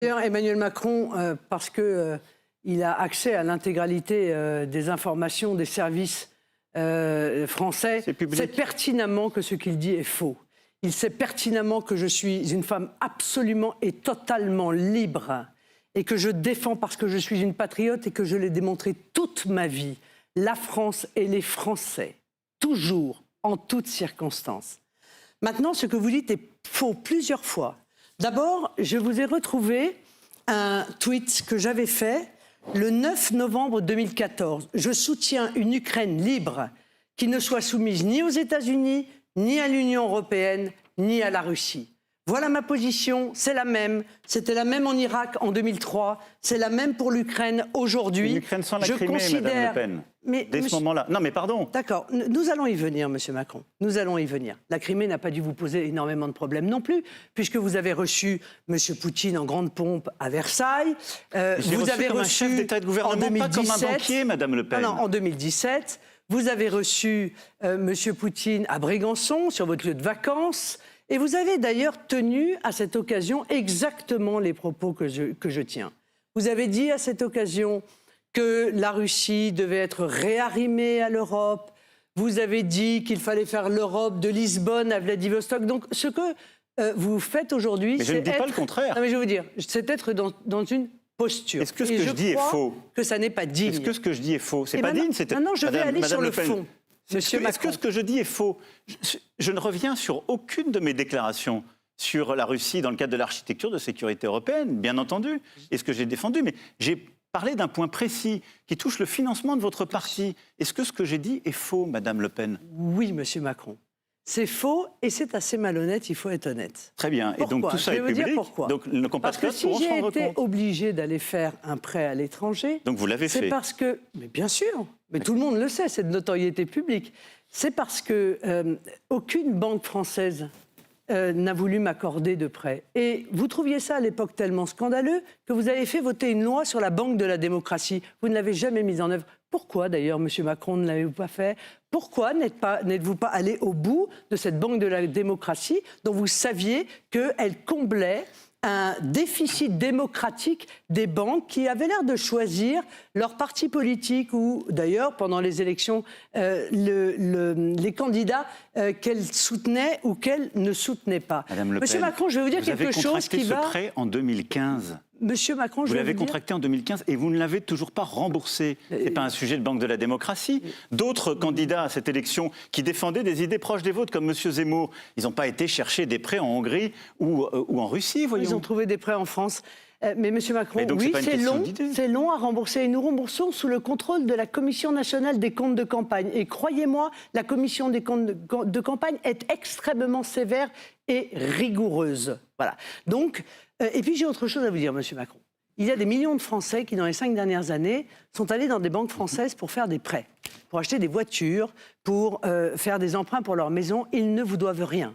D'ailleurs, Emmanuel Macron, parce que il a accès à l'intégralité des informations des services français, sait pertinemment que ce qu'il dit est faux. Il sait pertinemment que je suis une femme absolument et totalement libre et que je défends parce que je suis une patriote et que je l'ai démontré toute ma vie, la France et les Français, toujours, en toutes circonstances. Maintenant, ce que vous dites est faux plusieurs fois. D'abord, je vous ai retrouvé un tweet que j'avais fait le 9 novembre 2014. Je soutiens une Ukraine libre qui ne soit soumise ni aux États-Unis, ni à l'Union européenne, ni à la Russie. Voilà ma position, c'est la même. C'était la même en Irak en 2003, c'est la même pour l'Ukraine aujourd'hui. L'Ukraine sans la Crimée, Madame Le Pen, dès ce moment-là. Non, mais pardon. D'accord, nous allons y venir, Monsieur Macron. Nous allons y venir. La Crimée n'a pas dû vous poser énormément de problèmes non plus, puisque vous avez reçu Monsieur Poutine en grande pompe à Versailles. Vous avez reçu un chef d'État et de gouvernement, en 2017, pas comme un banquier, Madame Le Pen. Non, en 2017, vous avez reçu Monsieur Poutine à Brégançon, sur votre lieu de vacances. Et vous avez d'ailleurs tenu à cette occasion exactement les propos que je tiens. Vous avez dit à cette occasion que la Russie devait être réarrimée à l'Europe. Vous avez dit qu'il fallait faire l'Europe de Lisbonne à Vladivostok. Donc ce que vous faites aujourd'hui, c'est je ne dis pas le contraire. Non, mais je veux dire, c'est être dans une posture. Est-ce que ce que je dis est faux? Que ça n'est pas digne. Est-ce que ce que je dis est faux? C'est pas digne. Maintenant, je vais aller sur le fond. Est-ce que ce que je dis est faux? Je ne reviens sur aucune de mes déclarations sur la Russie dans le cadre de l'architecture de sécurité européenne, bien entendu, et ce que j'ai défendu, mais j'ai parlé d'un point précis qui touche le financement de votre parti. Est-ce que ce que j'ai dit est faux, Madame Le Pen? Oui, Monsieur Macron. C'est faux et c'est assez malhonnête, il faut être honnête. Très bien. Pourquoi? Et donc tout ça est public. Je vais vous dire pourquoi. Donc nos compatriotes pourront se rendre compte. Si j'ai été obligée d'aller faire un prêt à l'étranger, donc vous l'avez fait. C'est parce que, mais bien sûr, mais tout le monde le sait, c'est de notoriété publique. C'est parce que aucune banque française n'a voulu m'accorder de prêt. Et vous trouviez ça à l'époque tellement scandaleux que vous avez fait voter une loi sur la banque de la démocratie. Vous ne l'avez jamais mise en œuvre. Pourquoi d'ailleurs, M. Macron, ne l'avez-vous pas fait? Pourquoi n'êtes-vous pas allé au bout de cette banque de la démocratie dont vous saviez qu'elle comblait un déficit démocratique des banques qui avaient l'air de choisir leur parti politique ou d'ailleurs pendant les élections les candidats qu'elles soutenaient ou qu'elles ne soutenaient pas. Madame Le Pen, Monsieur Macron, je vais vous dire quelque chose qui va... Vous avez contracté ce prêt en 2015. Monsieur Macron, vous l'avez contracté en 2015 et vous ne l'avez toujours pas remboursé. Ce n'est pas un sujet de banque de la démocratie. D'autres candidats à cette élection qui défendaient des idées proches des vôtres, comme M. Zemmour, ils n'ont pas été chercher des prêts en Hongrie ou en Russie, voyons. Ils ont trouvé des prêts en France. Mais M. Macron, donc, oui, c'est long à rembourser. Et nous remboursons sous le contrôle de la Commission nationale des comptes de campagne. Et croyez-moi, la Commission des comptes de campagne est extrêmement sévère et rigoureuse. Voilà. Donc, et puis j'ai autre chose à vous dire, M. Macron. Il y a des millions de Français qui, dans les 5 dernières années, sont allés dans des banques françaises pour faire des prêts, pour acheter des voitures, pour faire des emprunts pour leur maison. Ils ne vous doivent rien.